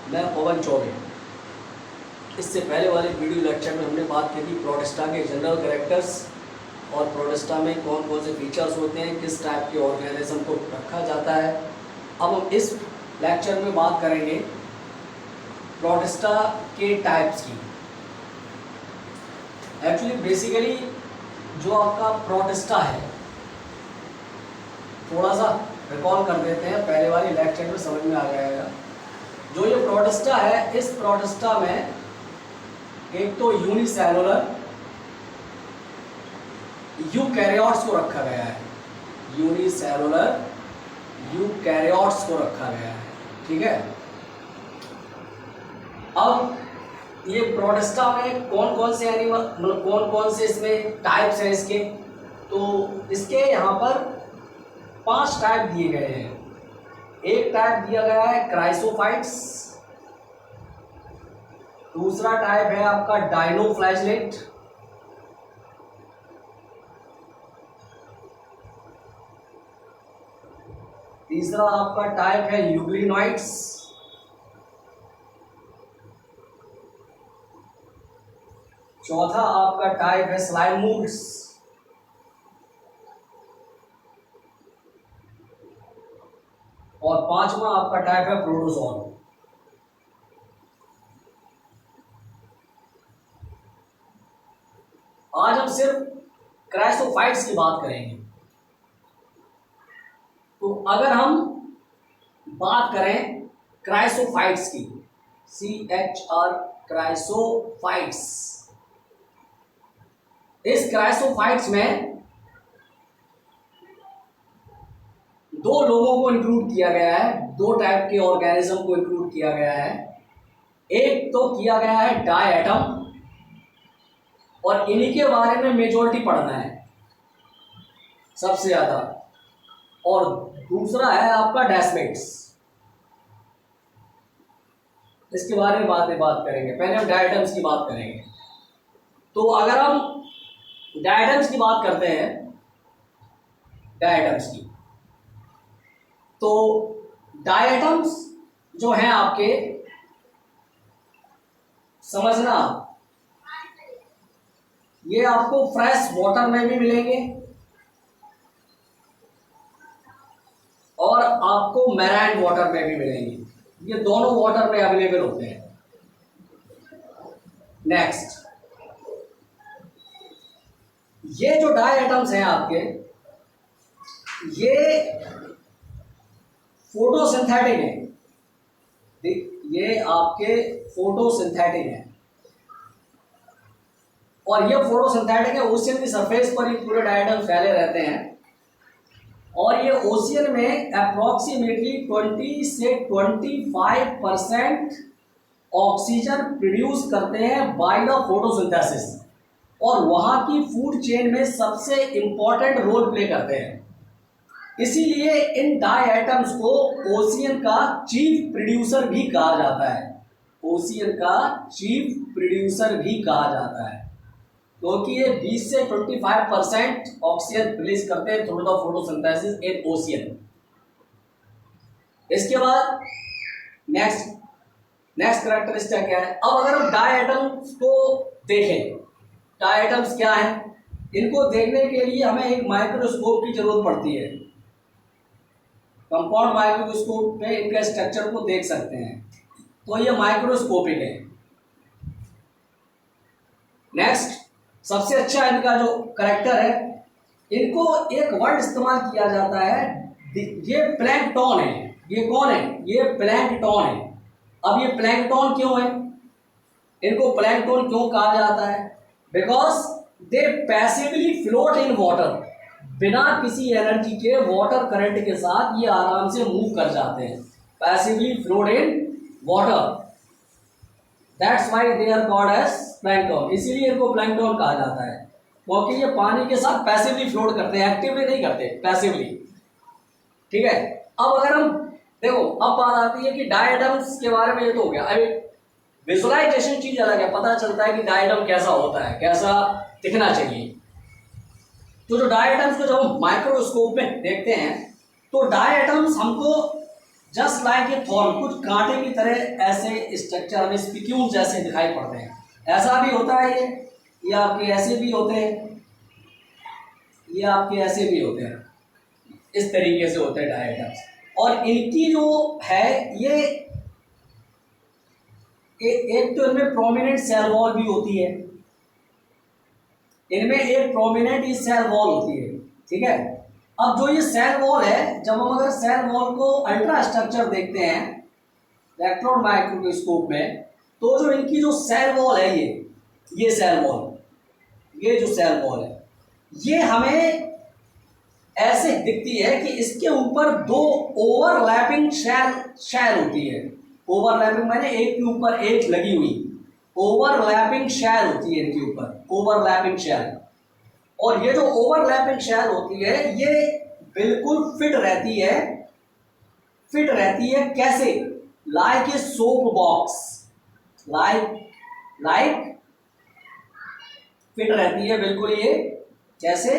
मैं पवन चौबे। इससे पहले वाले वीडियो लेक्चर में हमने बात की थी प्रोटिस्टा के जनरल कैरेक्टर्स और प्रोटिस्टा में कौन कौन से फीचर्स होते हैं, किस टाइप के ऑर्गेनिज्म को रखा जाता है। अब हम इस लेक्चर में बात करेंगे प्रोटिस्टा के टाइप्स की। एक्चुअली बेसिकली जो आपका प्रोटिस्टा है, थोड़ा सा रिकॉल कर देते हैं, पहले वाले लेक्चर में समझ में आ जाएगा। जो ये प्रोटिस्टा है, इस प्रोटिस्टा में एक तो यूनिसेलुलर यूकैरियोट्स को रखा गया है, यूनिसेलुलर यूकैरियोट्स को रखा गया है, ठीक है। अब ये प्रोटिस्टा में कौन कौन से एनिमल, मतलब कौन कौन से इसमें टाइप्स हैं इसके, तो इसके यहाँ पर 5 टाइप दिए गए हैं। एक टाइप दिया गया है क्राइसोफाइट्स, दूसरा टाइप है आपका डाइनोफ्लैजेलेट, तीसरा आपका टाइप है यूग्लिनोइड्स, चौथा आपका टाइप है स्लाइमूड्स, और पांचवा आपका टाइप है प्रोटोजोन। आज हम सिर्फ क्राइसोफाइट्स की बात करेंगे। तो अगर हम बात करें क्राइसोफाइट्स की, CHR क्राइसोफाइट्स, इस क्राइसोफाइट्स में 2 लोगों को इंक्लूड किया गया है, 2 टाइप के ऑर्गेनिज्म को इंक्लूड किया गया है। एक तो किया गया है डायएटम, और इन्हीं के बारे में मेजॉरिटी पढ़ना है सबसे ज्यादा, और दूसरा है आपका डेस्मेट्स। इसके बारे में बाद में बात करेंगे, पहले हम डायएटम्स की बात करेंगे। तो अगर हम डायएटम्स की बात करते हैं, डायएटम्स की, तो डायएटम्स जो हैं आपके, समझना, ये आपको फ्रेश वाटर में भी मिलेंगे और आपको मैराइन वाटर में भी मिलेंगे। ये दोनों वाटर में अवेलेबल होते हैं। नेक्स्ट, ये जो डायएटम्स हैं आपके, ये फोटोसिंथेटिक है, ये आपके फोटोसिंथेटिक है, और ये फोटोसिंथेटिक है। ओशियन की सरफेस पर ये पूरे डायएटम फैले रहते हैं, और ये ओशियन में अप्रोक्सीमेटली 20 से 25% ऑक्सीजन प्रोड्यूस करते हैं बाय द फोटोसिंथेसिस, और वहां की फूड चेन में सबसे इंपॉर्टेंट रोल प्ले करते हैं। इसीलिए इन डायएटम्स को ओशियन का चीफ प्रोड्यूसर भी कहा जाता है, ओशियन का चीफ प्रोड्यूसर भी कहा जाता है, क्योंकि ये 20 से 25% ऑक्सीजन रिलीज करते हैं through the photosynthesis in ocean. इसके बाद नेक्स्ट कैरेक्टरिस्टिक क्या है। अब अगर हम डायएटम्स को देखें, डायएटम्स क्या है, इनको देखने के लिए हमें एक माइक्रोस्कोप की जरूरत पड़ती है। कंपाउंड माइक्रोस्कोप में इनका स्ट्रक्चर को देख सकते हैं, तो ये माइक्रोस्कोपिक है। नेक्स्ट, सबसे अच्छा इनका जो कैरेक्टर है, इनको एक वर्ड इस्तेमाल किया जाता है, ये प्लैंकटन है। ये कौन है? ये प्लैंकटन है। अब ये प्लैंकटन क्यों है, इनको प्लैंकटन क्यों कहा जाता है? Because they passively float in water, बिना किसी एनर्जी के वाटर करंट के साथ ये आराम से मूव कर जाते हैं, passively float in water. That's why they are called as plankton. इसीलिए इनको प्लैंकटन कहा जाता है, क्योंकि ये पानी के साथ पैसिवली फ्लोट करते हैं, एक्टिवली नहीं करते, पैसिवली, ठीक है। अब अगर हम देखो, अब बात आती है कि डायएटम्स के बारे में, ये तो हो गया। अभी विजुअलाइजेशन चीज अलग है, पता चलता है कि डायएटम कैसा होता है, कैसा दिखना चाहिए। तो जो डायएटम्स को जब हम माइक्रोस्कोप में देखते हैं, तो डायएटम्स हमको जस्ट लाइक ए थॉर्न, कुछ कांटे की तरह ऐसे स्ट्रक्चर हमें स्पिक्यूल जैसे दिखाई पड़ते हैं। ऐसा भी होता है ये आपके ऐसे भी होते हैं, ये आपके ऐसे भी होते हैं, इस तरीके से होते हैं डायग्राम्स। और इनकी जो है ये एक तो इनमें प्रोमिनेंट सेल वॉल भी होती है, इनमें एक प्रोमिनेंट ही सेल वॉल होती है, ठीक है। अब जो ये सेल वॉल है, जब हम अगर सेल वॉल को अल्ट्रा स्ट्रक्चर देखते हैं इलेक्ट्रॉन माइक्रोस्कोप में, तो जो इनकी जो सेल वॉल है ये सेल वॉल, ये जो सेल वॉल है ये हमें ऐसे दिखती है कि इसके ऊपर दो ओवरलैपिंग शैल होती है। ओवरलैपिंग माने एक के ऊपर एक लगी हुई, ओवरलैपिंग शैल होती है इनके ऊपर, ओवरलैपिंग शैल। और ये जो ओवरलैपिंग शैल होती है ये बिल्कुल फिट रहती है, फिट रहती है कैसे? Like a soap box, like fit रहती है बिल्कुल ये कैसे?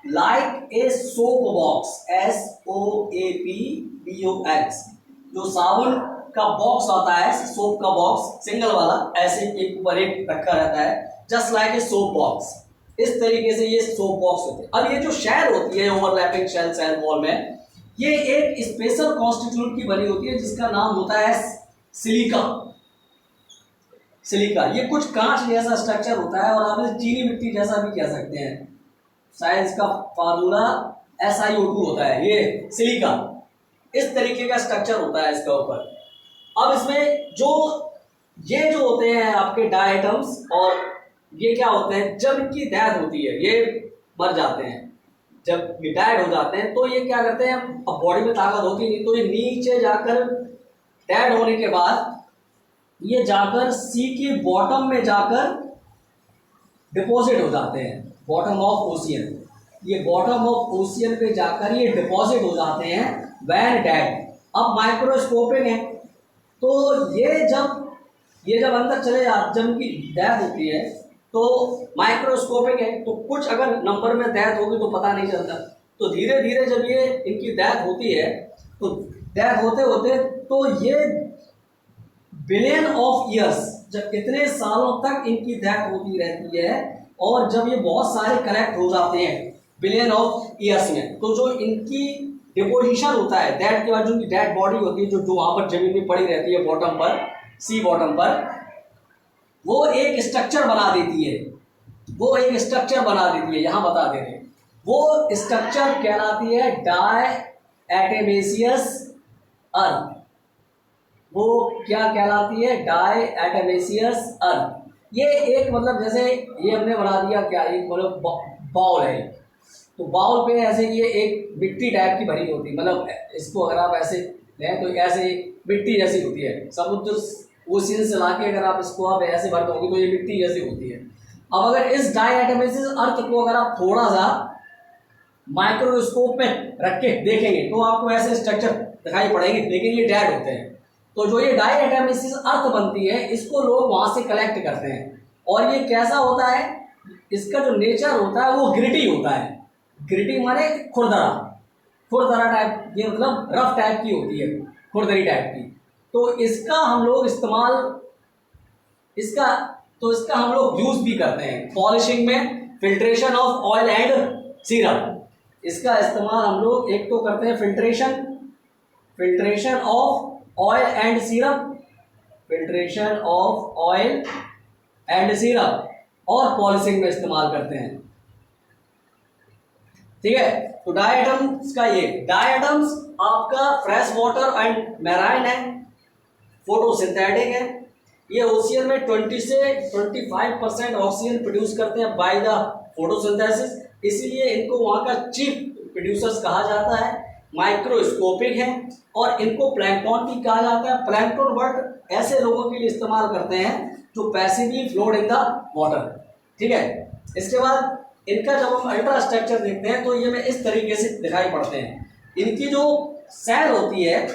Like a soap box, SOAPBOX, जो साबुन का बॉक्स आता है, सोप का बॉक्स सिंगल वाला, ऐसे एक ऊपर एक रखा रहता है, just like a soap box. इस तरीके से ये सोप बॉक्स होते हैं। अब ये जो शैल होती है ओवरलैपिंग शैल सेल वॉल में, ये एक स्पेशल कॉन्स्टिट्यूट की बनी होती है जिसका नाम होता है सिलिका। सिलिका ये कुछ कांच जैसा स्ट्रक्चर होता है, और आप इसे चीनी मिट्टी जैसा भी कह सकते हैं। शायद इसका फार्मूला SiO2 होता है, ये सिलिका। इस तरीके का स्ट्रक्चर होता है इसका ऊपर। अब इसमें ये जो होते हैं आपके डायटम्स, और ये क्या होते हैं, जब इनकी डेथ होती है, ये मर जाते हैं, जब ये डेड हो जाते हैं, तो ये क्या करते हैं, अब बॉडी में ताकत होती नहीं, तो ये नीचे जाकर डेड होने के बाद ये जाकर सी के बॉटम में जाकर डिपॉजिट हो जाते हैं, बॉटम ऑफ ओशियन। ये बॉटम ऑफ ओशियन पे जाकर ये डिपॉजिट हो जाते हैं व्हेन डेड। अब माइक्रोस्कोपिक है, तो ये जब अंदर चले जाते, जब इनकी डेथ होती है तो माइक्रोस्कोपिक है, तो कुछ अगर नंबर में डेथ होगी तो पता नहीं चलता। तो धीरे धीरे जब ये इनकी डेथ होती है, तो डेथ होते होते तो ये बिलियन ऑफ ईयर्स, जब इतने सालों तक इनकी डेथ होती रहती है, और जब ये बहुत सारे कलेक्ट हो जाते हैं बिलियन ऑफ ईयर्स में, तो जो इनकी डिपोजिशन होता है डेथ के बाद, जो इनकी डेड बॉडी होती है, जो वहां पर जमीन में पड़ी रहती है बॉटम पर, सी बॉटम पर, वो एक स्ट्रक्चर बना देती है, वो एक स्ट्रक्चर बना देती है, यहां बता दे रहे हैं। वो स्ट्रक्चर कहलाती है डायएटमेसियस अर्थ। वो क्या कहलाती है? डायएटमेसियस अर्थ। ये एक मतलब जैसे ये हमने बना दिया क्या, एक मतलब बाउल है, तो बाउल पे ऐसे ये एक मिट्टी टाइप की भरी होती है, मतलब इसको अगर आप ऐसे लें तो ऐसे मिट्टी जैसी होती है, समुद्र ओशियन से लाके अगर आप इसको आप ऐसे भर दोगे तो ये मिट्टी जैसी होती है। अब अगर इस डायएटमेसिस अर्थ को अगर आप थोड़ा सा माइक्रोस्कोप में रख के देखेंगे तो आपको ऐसे स्ट्रक्चर दिखाई पड़ेंगे, लेकिन ये डेड होते हैं। तो जो ये डायएटमेसिस अर्थ बनती है, इसको लोग वहां से कलेक्ट करते हैं, और ये कैसा होता है, इसका जो नेचर होता है वो ग्रिटी होता है। ग्रिटी माने खुरदरा टाइप, ये मतलब रफ टाइप की होती है, खुरदरी टाइप की। तो इसका हम लोग इसका हम लोग यूज भी करते हैं पॉलिशिंग में, filtration of oil and serum. इसका इस्तेमाल हम लोग एक तो करते हैं filtration of oil and serum, filtration of oil and serum, और पॉलिशिंग में इस्तेमाल करते हैं, ठीक है। तो डायटम्स का ये डायटम्स आपका फ्रेश वाटर एंड मैराइन है, फोटोसिंथेटिक है। ये ओशियन में 20 से 25% ऑक्सीजन प्रोड्यूस करते हैं बाय द फोटोसिंथेसिस, इसीलिए इनको वहाँ का चीफ प्रोड्यूसर्स कहा जाता है। माइक्रोस्कोपिक है, और इनको प्लैंकटन भी कहा जाता है। प्लैंकटन वर्ड ऐसे लोगों के लिए इस्तेमाल करते हैं जो passively float in the water, ठीक है। इसके बाद इनका जब हम अल्ट्रा स्ट्रक्चर देखते हैं तो ये में इस तरीके से दिखाई पड़ते हैं। इनकी जो सेल होती है,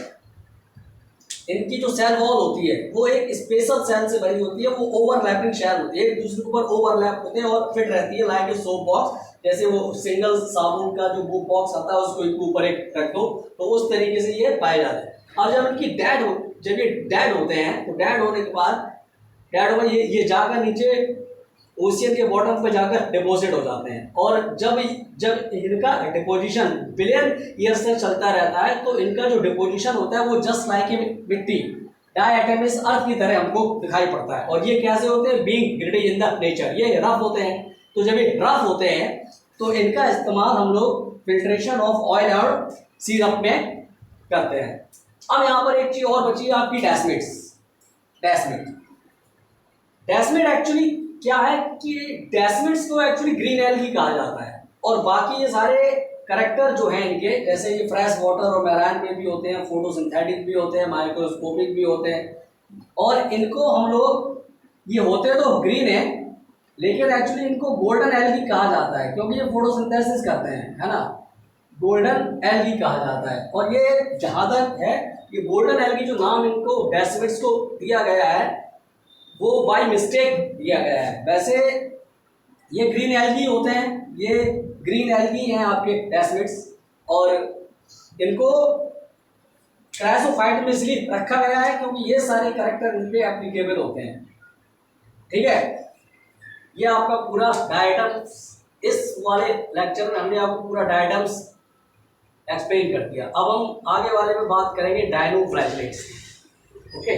इनकी जो सेल वॉल होती है वो एक स्पेशल सेल से बनी होती है, वो ओवरलैपिंग सेल होती है, एक दूसरे के ऊपर ओवरलैप होते हैं और फिट रहती है, लाइक ए सोप बॉक्स। जैसे वो सिंगल साबुन का जो वो बॉक्स आता है उसको एक ऊपर एक रख दो, तो उस तरीके से ये पाए जाते हैं। अब जब इनकी जब ये डेड होते हैं तो डेड होने के बाद ये जाकर नीचे ओशियन के बॉटम पे जाकर डिपॉजिट हो जाते हैं। और जब जब इनका डिपोजिशन बिलियन ईयर से चलता रहता है तो इनका जो डिपोजिशन होता है वो जस्ट लाइक ए मिट्टी डायटोमस अर्थ की तरह हमको दिखाई पड़ता है। और ये कैसे होते हैं? Being graded in the nature, ये रफ होते हैं। तो जब ये रफ होते हैं तो इनका इस्तेमाल हम लोग फिल्ट्रेशन ऑफ ऑयल और सिरप में करते हैं। अब यहाँ पर एक चीज और बची है आपकी डेस्मिड्स। डेस्मिड एक्चुअली क्या है कि डेस्मिड्स को एक्चुअली ग्रीन एल्गी कहा जाता है। और बाकी ये सारे करेक्टर जो हैं इनके, जैसे ये फ्रेश वाटर और मैरान में भी होते हैं, फोटोसिंथेटिक भी होते हैं, माइक्रोस्कोपिक भी होते हैं। और इनको हम लोग, ये होते तो ग्रीन है लेकिन एक्चुअली इनको गोल्डन एल्गी कहा जाता है क्योंकि ये फोटोसिंथेसिस करते हैं, है ना। गोल्डन एल्गी कहा जाता है। और ये जहाँ तक है ये गोल्डन एल्गी जो नाम इनको डेस्मिड्स को दिया गया है वो बाय मिस्टेक दिया गया है। वैसे ये ग्रीन एल्गी होते हैं, ये ग्रीन एल्गी हैं आपके डेस्मिड्स। और इनको क्राइसोफाइट में इसलिए रखा गया है क्योंकि ये सारे कैरेक्टर इन पे एप्लीकेबल होते हैं। ठीक है, ये आपका पूरा डायटम्स, इस वाले लेक्चर में हमने आपको पूरा डायटम्स एक्सप्लेन कर दिया। अब हम आगे वाले में बात करेंगे डायनोफ्लैगेलेट्स। ओके।